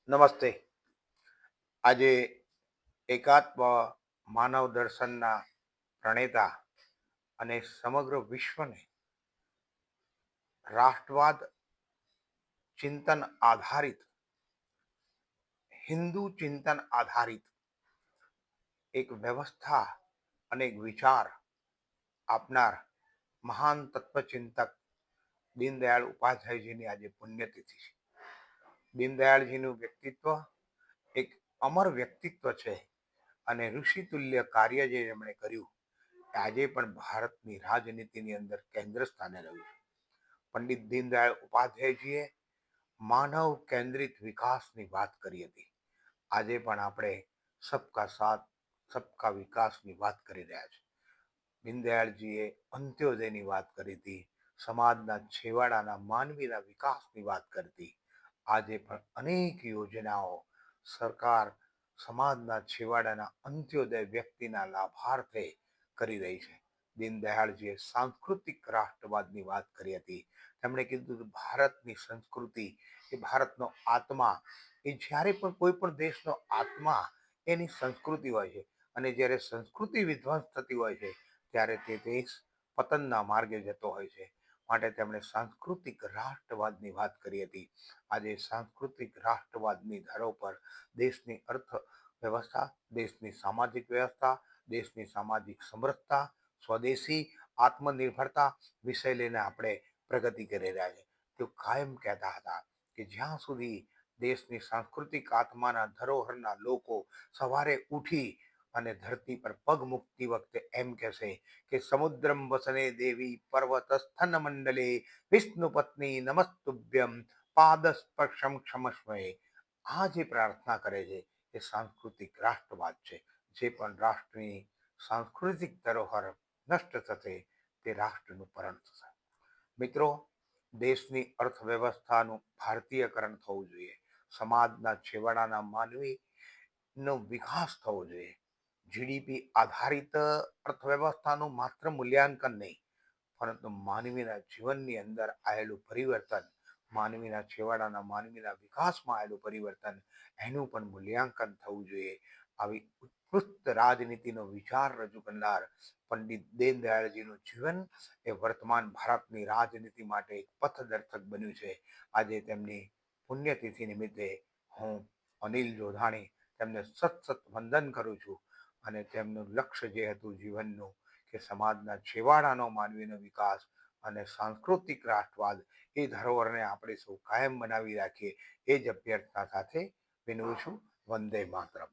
નમસ્તે. આજે એકાત્મ માનવ દર્શનના પ્રણેતા અને સમગ્ર વિશ્વને રાષ્ટ્રવાદ ચિંતન આધારિત, હિન્દુ ચિંતન આધારિત એક વ્યવસ્થા અને એક વિચાર આપનાર મહાન તત્વચિંતક દીનદયાળ ઉપાધ્યાયજીની આજે પુણ્યતિથિ છે. દીનદયાળજીનું વ્યક્તિત્વ એક અમર વ્યક્તિત્વ છે અને ઋષિતુલ્ય કાર્ય જે એમણે કર્યું એ આજે પણ ભારતની રાજનીતિની અંદર કેન્દ્ર સ્થાને રહ્યું છે. પંડિત દીનદયાળ ઉપાધ્યાયજીએ માનવ કેન્દ્રિત વિકાસની વાત કરી હતી. આજે પણ આપણે સબકા સાથ સબકા વિકાસની વાત કરી રહ્યા છીએ. દીનદયાળજીએ અંત્યોદયની વાત કરી હતી, સમાજના છેવાડાના માનવીના વિકાસની વાત કરી હતી. આજે પણ અનેક યોજનાઓ સરકાર સમાજના છેવાડાના અંત્યોદય વ્યક્તિના લાભાર્થે કરી રહી છે. દીનદયાળજીએ સાંસ્કૃતિક રાષ્ટ્રવાદની વાત કરી હતી. તેમણે કીધું કે ભારતની સંસ્કૃતિ એ ભારતનો આત્મા, એ જ્યારે પણ કોઈ પણ દેશનો આત્મા એની સંસ્કૃતિ હોય છે અને જ્યારે સંસ્કૃતિ વિધ્વંસ થતી હોય છે ત્યારે તે દેશ પતનના માર્ગે જતો હોય છે. માટે તેમણે સાંસ્કૃતિક રાષ્ટ્રવાદની વાત કરી હતી. આજે સાંસ્કૃતિક રાષ્ટ્રવાદની ધારો પર દેશની અર્થ વ્યવસ્થા, દેશની સામાજિક વ્યવસ્થા, દેશની સામાજિક સમરસતા, સ્વદેશી આત્મનિર્ભરતા વિષય લઈને આપણે પ્રગતિ કરી રહ્યા છીએ. તેઓ કાયમ કહેતા હતા કે જ્યાં સુધી દેશની સાંસ્કૃતિક આત્માના ધરોહરના લોકો સવારે ઉઠી અને ધરતી પર પગ મૂકતી વખતે એમ કહેશે કે સમુદ્રમ વસને દેવી પર્વત સ્થન મંડલે વિષ્ણુ પત્ની નમસ્તુભ્યમ પાદસ્પર્શમ ક્ષમસ્વયે. આ જે પ્રાર્થના કરે છે એ સાંસ્કૃતિક રાષ્ટ્રવાદ છે. જે પણ રાષ્ટ્રની સાંસ્કૃતિક ધરોહર નષ્ટ થશે તે રાષ્ટ્રનું પરણ થશે. મિત્રો, દેશની અર્થવ્યવસ્થાનું ભારતીયકરણ થવું જોઈએ. સમાજના છેવાડાના માનવીનો વિકાસ થવો જોઈએ. જીડીપી આધારિત અર્થવ્યવસ્થાનું માત્ર મૂલ્યાંકન નહીં, પરંતુ માનવીના જીવનની અંદર આવેલું પરિવર્તન, માનવીના છેવાડાના માનવીના વિકાસમાં આવેલું પરિવર્તન, એનું પણ મૂલ્યાંકન થવું જોઈએ. આવી ઉત્કૃષ્ટ રાજનીતિનો વિચાર રજૂ કરનાર પંડિત દીનદયાળજીનું જીવન એ વર્તમાન ભારતની રાજનીતિ માટે એક પથદર્શક બન્યું છે. આજે તેમની પુણ્યતિથિ નિમિત્તે હું અનિલ જોધાણી તેમને સત વંદન કરું છું. અને તેમનું લક્ષ્ય જે હતું જીવનનું કે સમાજના છેવાડાનો માનવીનો વિકાસ અને સાંસ્કૃતિક રાષ્ટ્રવાદ એ ધરોહરને આપણે સૌ કાયમ બનાવી રાખીએ, એ જ અભ્યર્થના સાથે વિનવું છું. વંદે માતરમ.